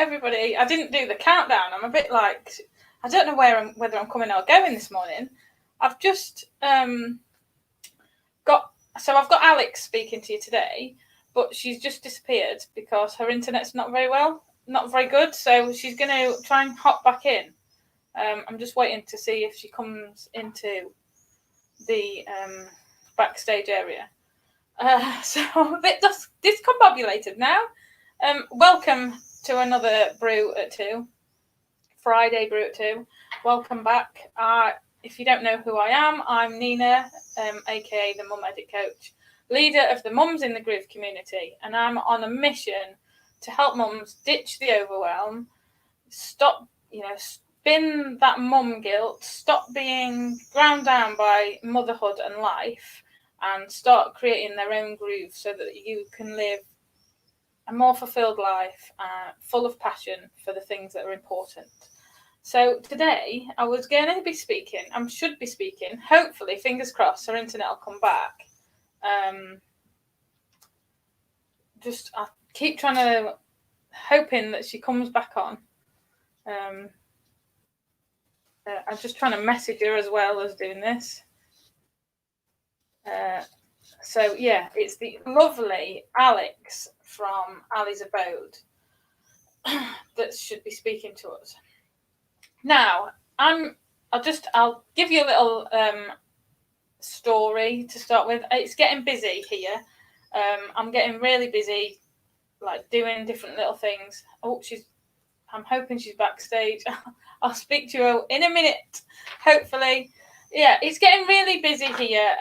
everybody. I didn't do the countdown. I'm a bit like, I don't know whether I'm coming or going this morning. I've just I've got Alex speaking to you today, but she's just disappeared because her internet's not very good. So she's going to try and hop back in. I'm just waiting to see if she comes into the backstage area. So a bit discombobulated now. Welcome to another Brew at 2. Friday Brew at 2. Welcome back. If you don't know who I am, I'm Nina, aka the Mum Edit Coach, leader of the Mums in the Groove community, and I'm on a mission to help mums ditch the overwhelm, stop, spin that mum guilt, stop being ground down by motherhood and life, and start creating their own groove so that you can live a more fulfilled life, full of passion for the things that are important. So today I was going to be speaking, should be speaking, hopefully, fingers crossed, her internet will come back. I keep hoping that she comes back on. I'm just trying to message her as well as doing this. So yeah, it's the lovely Alex from Ali's Abode that should be speaking to us. Now, I'll give you a little story to start with. It's getting busy here. I'm getting really busy, like doing different little things. I'm hoping she's backstage. I'll speak to her in a minute, hopefully. Yeah, it's getting really busy here.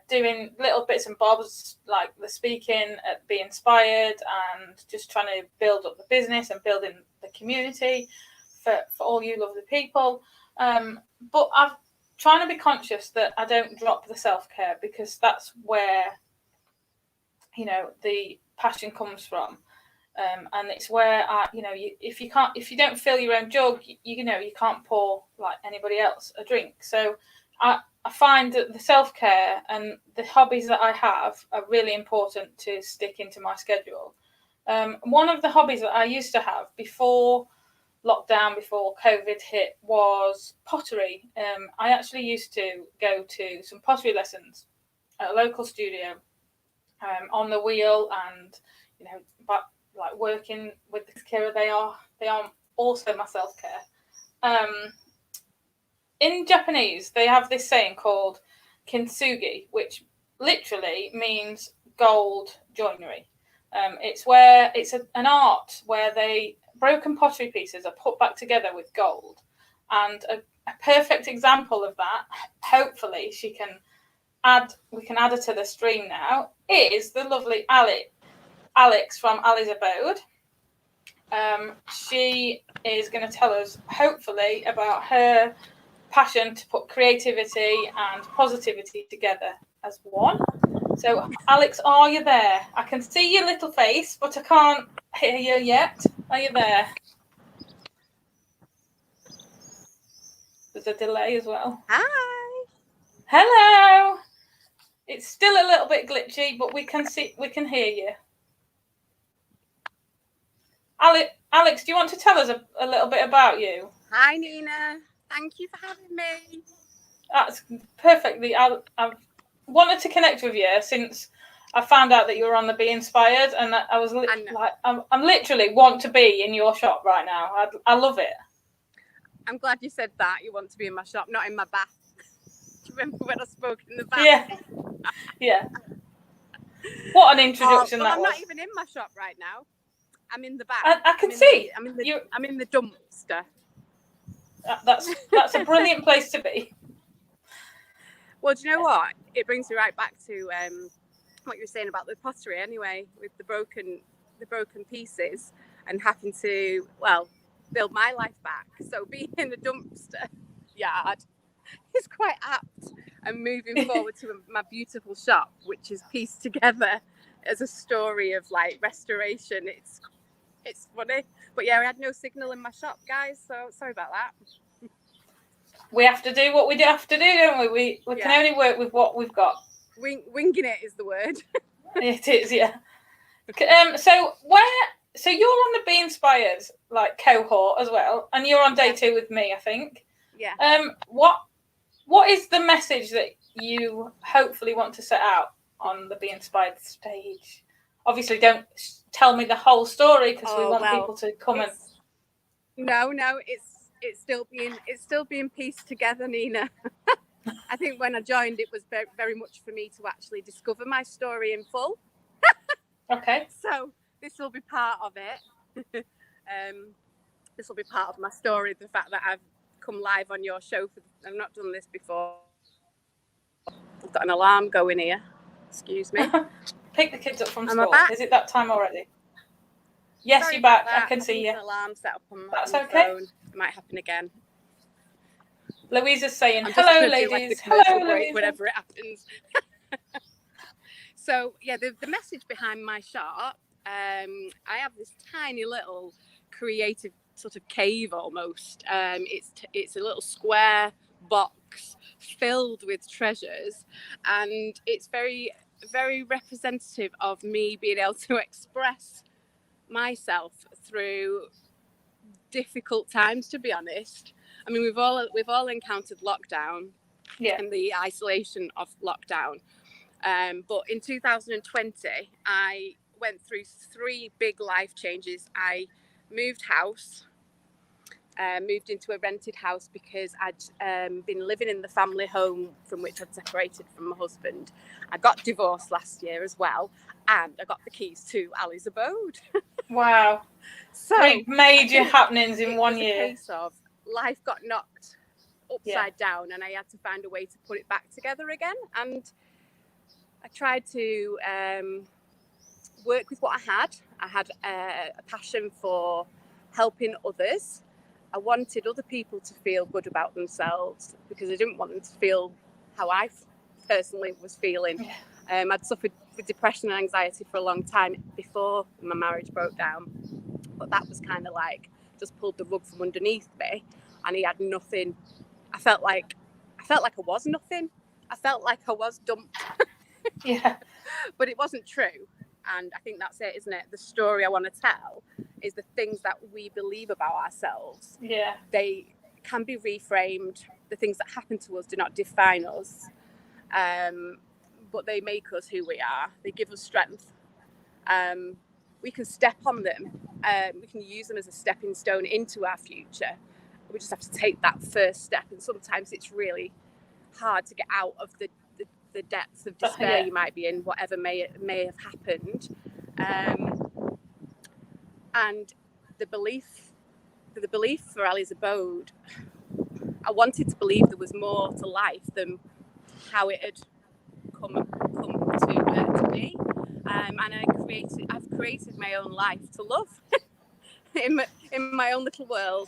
Doing little bits and bobs like the speaking at Be Inspired and just trying to build up the business and building the community for all you lovely people. But I'm trying to be conscious that I don't drop the self-care, because that's where, the passion comes from. And it's where, if you don't fill your own jug, you can't pour like anybody else a drink. So I find that the self-care and the hobbies that I have are really important to stick into my schedule. One of the hobbies that I used to have before lockdown, before COVID hit, was pottery. I actually used to go to some pottery lessons at a local studio, on the wheel, and but like working with the Kira, they are also my self-care. In Japanese, they have this saying called kintsugi, which literally means gold joinery. It's an art where broken pottery pieces are put back together with gold. And a perfect example of that, hopefully we can add her to the stream now, is the lovely Alex from Ali's Abode. She is going to tell us, hopefully, about her passion to put creativity and positivity together as one. So, Alex, are you there? I can see your little face, but I can't hear you yet. Are you there? There's a delay as well. Hi. Hello. It's still a little bit glitchy, but we can hear you. Alex, do you want to tell us a little bit about you? Hi, Nina. Thank you for having me. That's perfectly. I've wanted to connect with you since I found out that you were on the Be Inspired, and I was I'm literally want to be in your shop right now. I love it. I'm glad you said that. You want to be in my shop, not in my bath. Do you remember when I spoke in the bath? Yeah. What an introduction that I'm was. not even in my shop right now. I'm in the bath. I can see. I'm in the dumpster. That's a brilliant place to be. Well, do you know what? It brings me right back to what you were saying about the pottery. Anyway, with the broken pieces and having to build my life back. So being in the dumpster yard is quite apt. And moving forward to my beautiful shop, which is pieced together as a story of like restoration. It's funny, but yeah, we had no signal in my shop, guys. So sorry about that. We have to do what we have to do, don't we? We can only work with what we've got. Winging it is the word. It is, yeah. So where so you're on the Be Inspired like cohort as well, and you're on day 2 with me, I think. Yeah. What is the message that you hopefully want to set out on the Be Inspired stage? Obviously, don't tell me the whole story because we want people to come and. No, it's still being pieced together, Nina. I think when I joined, it was very, very much for me to actually discover my story in full. Okay. So this will be part of it. This will be part of my story. The fact that I've come live on your show. I've not done this before. I've got an alarm going here. Excuse me. Pick the kids up from school. Back? Is it that time already? Yes, Sorry you're back. I can see you. An alarm set up on That's my okay. phone. It might happen again. Louisa's saying, "Hello, ladies. Hello, break, whenever it happens." So, yeah, the message behind my shop, I have this tiny little creative sort of cave almost. It's a little square box filled with treasures, and it's very, very representative of me being able to express myself through difficult times, to be honest. I mean, we've all encountered lockdown and the isolation of lockdown. But in 2020, I went through 3 big life changes. I moved house, moved into a rented house because I'd been living in the family home from which I'd separated from my husband. I got divorced last year as well, and I got the keys to Ali's abode. Wow. So 3 major happenings in 1 year. It was a case of life got knocked upside down, and I had to find a way to put it back together again. And I tried to work with what I had. I had a passion for helping others. I wanted other people to feel good about themselves because I didn't want them to feel how I personally was feeling. I'd suffered with depression and anxiety for a long time before my marriage broke down, but that was kind of like just pulled the rug from underneath me, and he had nothing. I felt like I was nothing. I felt like I was dumped. But it wasn't true. And I think that's it, isn't it? The story I want to tell is the things that we believe about ourselves. They can be reframed. The things that happen to us do not define us, but they make us who we are. They give us strength. We can step on them. We can use them as a stepping stone into our future. We just have to take that first step. And sometimes it's really hard to get out of the depths of despair you might be in, whatever may have happened. And the belief for Ali's abode, I wanted to believe there was more to life than how it had come to be. And I've created my own life to love in my own little world.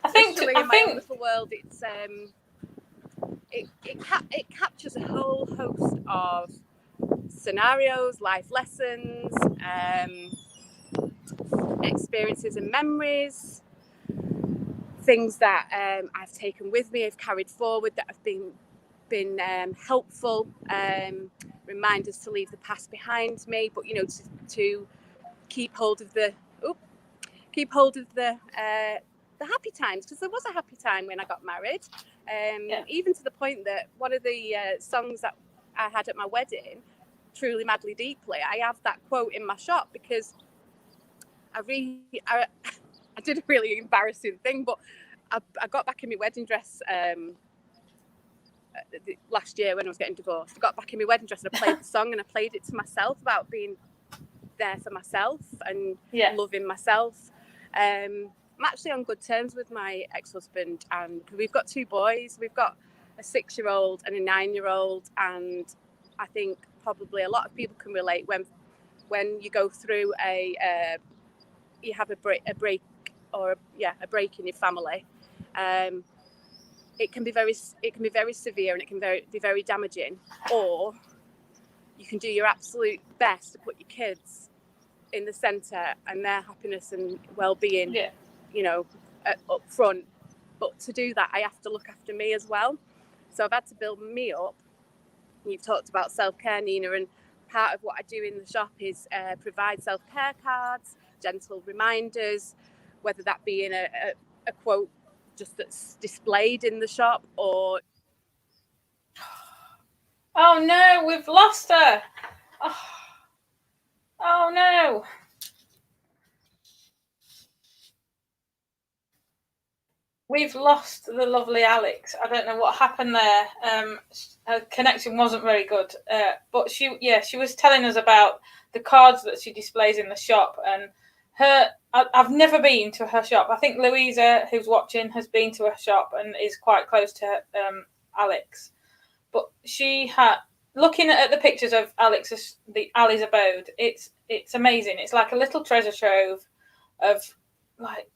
I think in my own little world, it's it captures a whole host of scenarios, life lessons, experiences and memories, things that I've taken with me, I've carried forward, that have been helpful, reminders to leave the past behind me, but to keep hold of the happy times, because there was a happy time when I got married, even to the point that one of the songs that I had at my wedding, Truly Madly Deeply, I have that quote in my shop because I did a really embarrassing thing, but I got back in my wedding dress last year when I was getting divorced. I got back in my wedding dress and I played the song, and I played it to myself about being there for myself and loving myself. I'm actually on good terms with my ex-husband, and we've got 2 boys. We've got a 6-year-old and a 9-year-old, and I think probably a lot of people can relate when you go through you have a break a break in your family. It can be very severe, and it can be very damaging. Or you can do your absolute best to put your kids in the centre and their happiness and well-being, up front. But to do that, I have to look after me as well. So I've had to build me up. You've talked about self-care, Nina, and part of what I do in the shop is provide self-care cards, gentle reminders, whether that be in a quote just that's displayed in the shop or... Oh no, we've lost her. Oh no. We've lost the lovely Alex. I don't know what happened there. Her connection wasn't very good. But she was telling us about the cards that she displays in the shop. And I've never been to her shop. I think Louisa, who's watching, has been to her shop and is quite close to Alex. But she had, looking at the pictures of Ali's abode, it's amazing. It's like a little treasure trove of like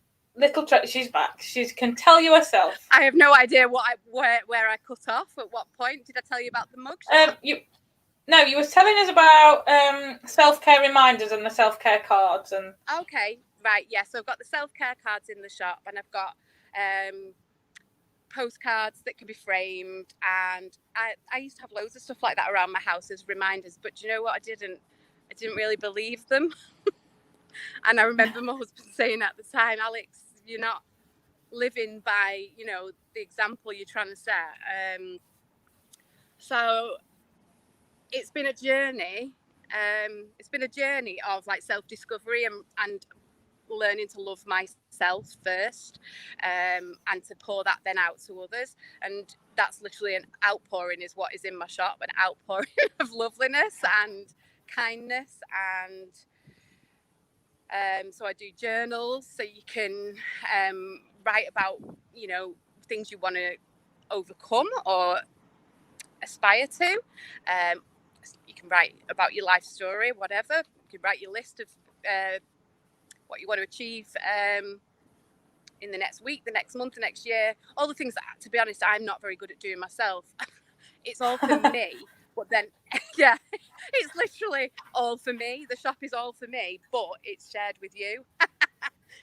she's back. She can tell you herself. I have no idea where I cut off. At what point did I tell you about the mug shop? You were telling us about self-care reminders and the self-care cards. And okay, right, yeah. So I've got the self-care cards in the shop, and I've got postcards that can be framed, and I used to have loads of stuff like that around my house as reminders. But do you know what? I didn't really believe them. And I remember my husband saying at the time, Alex, you're not living by, the example you're trying to set. So it's been a journey. It's been a journey of like self-discovery and learning to love myself first, and to pour that then out to others. And that's literally an outpouring is what is in my shop, an outpouring of loveliness and kindness. And so I do journals, so you can write about, things you want to overcome or aspire to. You can write about your life story, whatever. You can write your list of what you want to achieve in the next week, the next month, the next year. All the things that, to be honest, I'm not very good at doing myself. It's all for me. But then, yeah, it's literally all for me. The shop is all for me, but it's shared with you.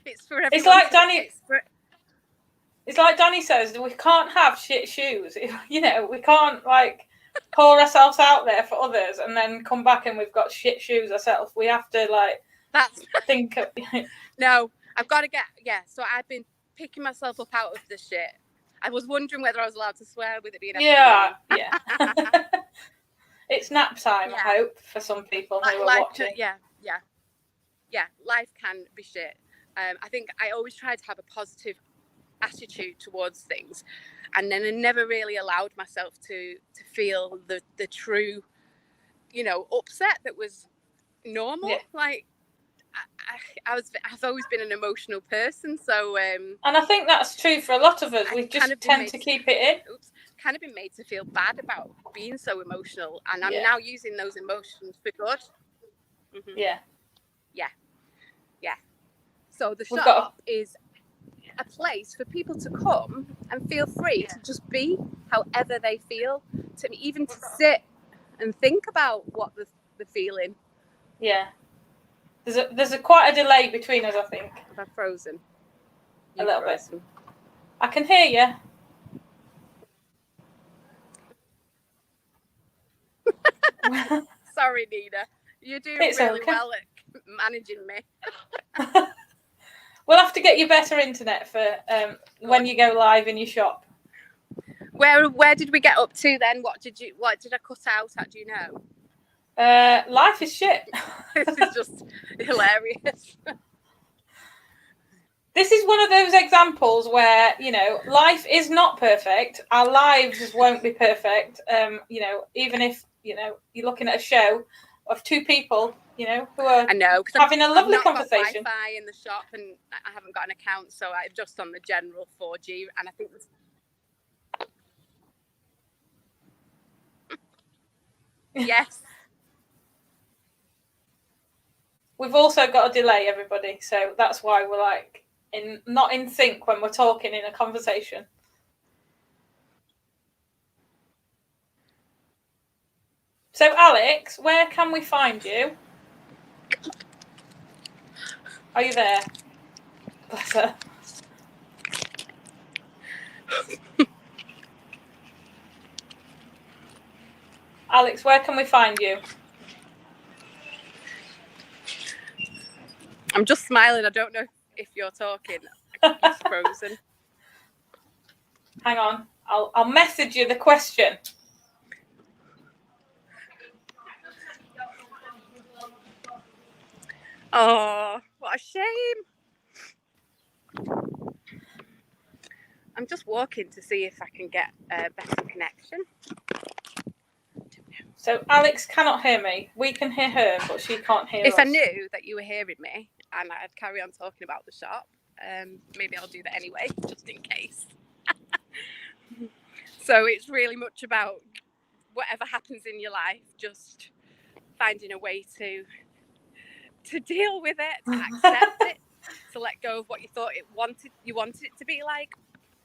It's for everyone. It's like Danny. It's like Danny says, we can't have shit shoes. We can't like pour ourselves out there for others and then come back and we've got shit shoes ourselves. We have to think. No, I've got to So I've been picking myself up out of the shit. I was wondering whether I was allowed to swear with it being yeah. It's nap time, yeah. I hope, for some people who are watching. Yeah. Life can be shit. I think I always try to have a positive attitude towards things, and then I never really allowed myself to feel the true, upset that was normal. Yeah. Like I've always been an emotional person, so and I think that's true for a lot of us. We just tend to keep it in. Kind of been made to feel bad about being so emotional, and I'm now using those emotions for good. Mm-hmm. Yeah. So the shop is a place for people to come and feel free to just be however they feel, to even to sit and think about what they're feeling. Yeah. There's quite a delay between us, I think. Have I frozen? A little bit. I can hear you. Sorry, Nina. You're doing really well at managing me. We'll have to get you better internet for when you go live in your shop. Where did we get up to then? What did I cut out at? Do you know? Life is shit. This is just hilarious. This is one of those examples where, life is not perfect. Our lives won't be perfect. Even if, you're looking at a show of two people, who are having a lovely conversation. I've got Wi-Fi in the shop and I haven't got an account, so I'm just on the general 4G, and I think yes. We've also got a delay, everybody, so that's why we're not in sync when we're talking in a conversation. So, Alex, where can we find you? Are you there? Bless her. Alex, where can we find you? I'm just smiling. I don't know if you're talking. It's frozen. Hang on. I'll message you the question. Oh, what a shame. I'm just walking to see if I can get a better connection. So Alex cannot hear me. We can hear her, but she can't hear us. If I knew that you were hearing me and I'd carry on talking about the shop, maybe I'll do that anyway, just in case. So it's really much about whatever happens in your life, just finding a way to deal with it, to accept it, to let go of what you thought you wanted it to be like,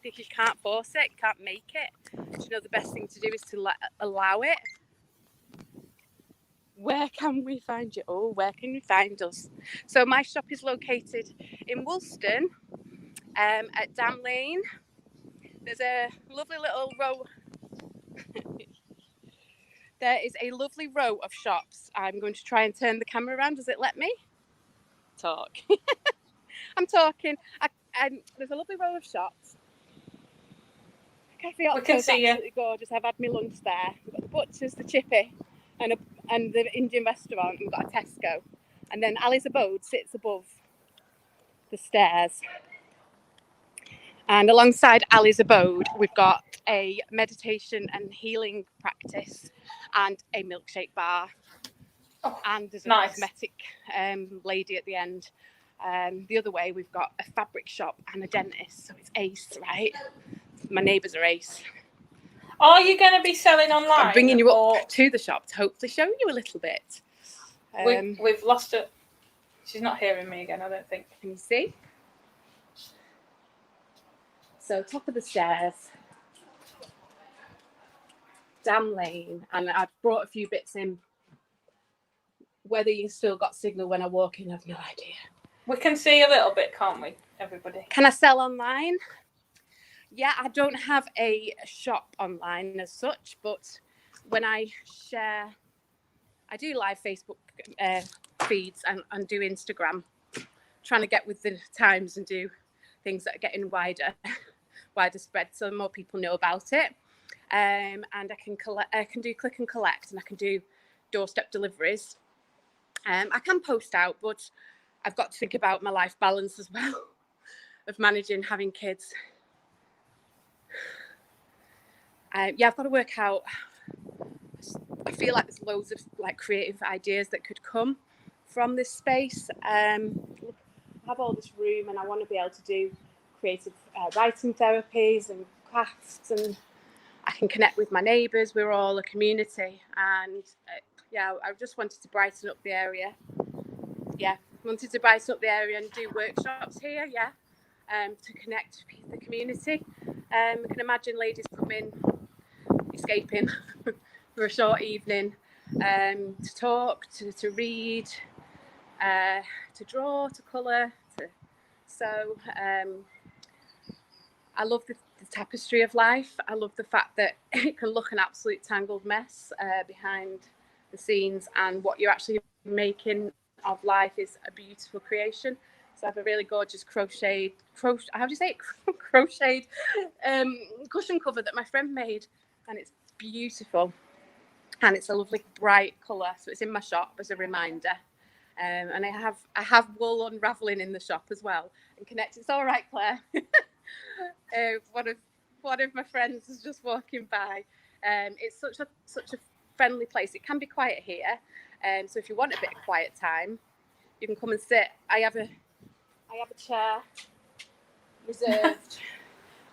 because you can't force it, you can't make it. Do you know the best thing to do is to allow it. Where can we find you? Oh, where can you find us? So my shop is located in Woolston, at Dam Lane. There's a lovely little row. There is a lovely row of shops. I'm going to try and turn the camera around. Does it let me? Talk. I'm talking. There's a lovely row of shops. Cafe We can Octo's see you. absolutely gorgeous. I've had my lunch there. We've got the Butcher's, the Chippy, and the Indian restaurant. We've got a Tesco. And then Ali's Abode sits above the stairs. And alongside Ali's Abode, we've got a meditation and healing practice and a milkshake bar. Oh, and there's a nice. cosmetic lady at the end. The other way, we've got a fabric shop and a dentist. So it's ace, right? My neighbours are ace. Are you going to be selling online? I'm bringing you up to the shop to hopefully show you a little bit. We've lost her. She's not hearing me again, I don't think. Can you see? So top of the stairs, Dam Lane, and I've brought a few bits in. Whether you still got signal when I walk in, I've no idea. We can see a little bit, can't we, everybody? Can I sell online? Yeah, I don't have a shop online as such, but when I share, I do live Facebook feeds and do Instagram, trying to get with the times and do things that are getting wider spread so more people know about it. And I can do click and collect, and I can do doorstep deliveries. I can post out, but I've got to think about my life balance as well, of managing having kids. I've got to work out. I feel like there's loads of creative ideas that could come from this space. I have all this room, and I want to be able to do creative writing therapies and crafts, and I can connect with my neighbours. We're all a community, and I just wanted to brighten up the area. And do workshops here. To connect with the community. I can imagine ladies coming, escaping for a short evening, to talk, to read, to draw, to colour. I love the tapestry of life. I love the fact that it can look an absolute tangled mess behind the scenes, and what you're actually making of life is a beautiful creation. So I have a really gorgeous crocheted cushion cover that my friend made, and it's beautiful, and it's a lovely bright colour. So it's in my shop as a reminder, and I have wool unravelling in the shop as well. And connect. It's all right, Claire. One of my friends is just walking by. It's such a friendly place. It can be quiet here, so if you want a bit of quiet time, you can come and sit. I have a chair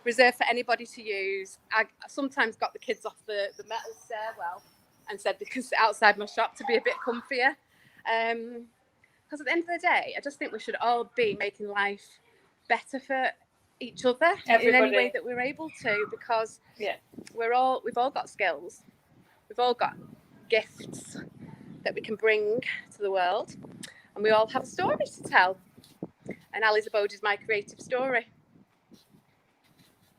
reserved for anybody to use. I sometimes got the kids off the metal stairwell and said they could sit outside my shop to be a bit comfier. Because at the end of the day, I just think we should all be making life better for each other in any way that we're able to, because we've all got skills, we've all got gifts that we can bring to the world, and we all have a story to tell. And Ali's Abode is my creative story.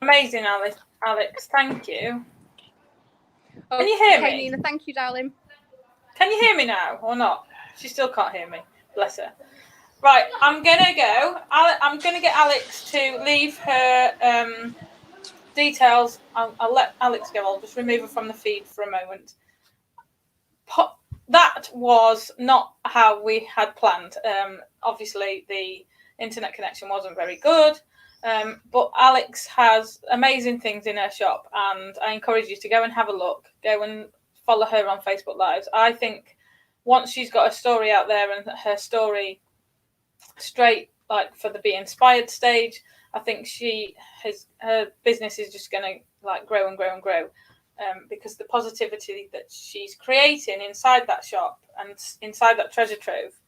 Amazing, Alex. Thank you. Oh, can you hear me? Nina, thank you, darling. Can you hear me now or not? She still can't hear me. Bless her. Right, I'm gonna go. I'm gonna get Alex to leave her details. I'll let Alex go. I'll just remove her from the feed for a moment. That was not how we had planned. Obviously, the internet connection wasn't very good. But Alex has amazing things in her shop, and I encourage you to go and have a look. Go and follow her on Facebook Lives. I think once she's got her story out there and her story straight, like for the Be Inspired stage, I think her business is just going to like grow and grow and grow. Because the positivity that she's creating inside that shop and inside that treasure trove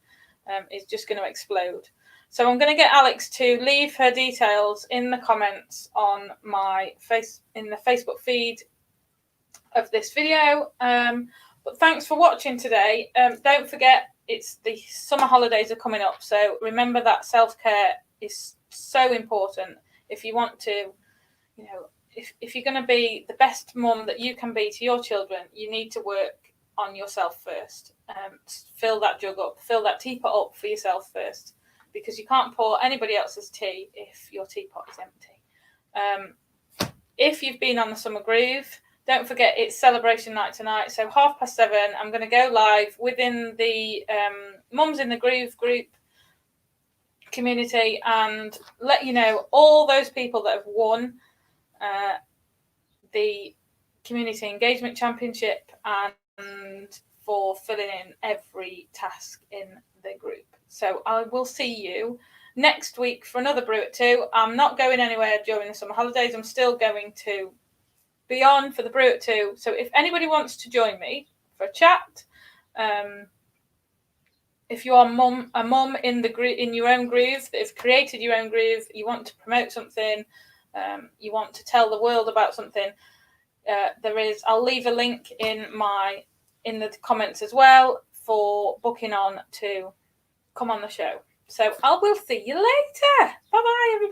is just going to explode. So I'm going to get Alex to leave her details in the comments on in the Facebook feed of this video. But thanks for watching today. Don't forget, it's the summer holidays are coming up, so remember that self-care is so important. If you want to, if you're going to be the best mum that you can be to your children, you need to work on yourself first. Fill that jug up, fill that teapot up for yourself first, because you can't pour anybody else's tea if your teapot is empty. If you've been on the Summer Groove, don't forget it's celebration night tonight. So 7:30, I'm going to go live within the Mums in the Groove group community and let you know all those people that have won the Community Engagement Championship and for filling in every task in the group. So I will see you next week for another Brew at 2. I'm not going anywhere during the summer holidays. I'm still going to be on for the Brew at 2. So if anybody wants to join me for a chat, if you are a mum in your own groove, that have created your own groove, you want to promote something, you want to tell the world about something, I'll leave a link in the comments as well for booking on to come on the show. So I will see you later. Bye bye, everybody.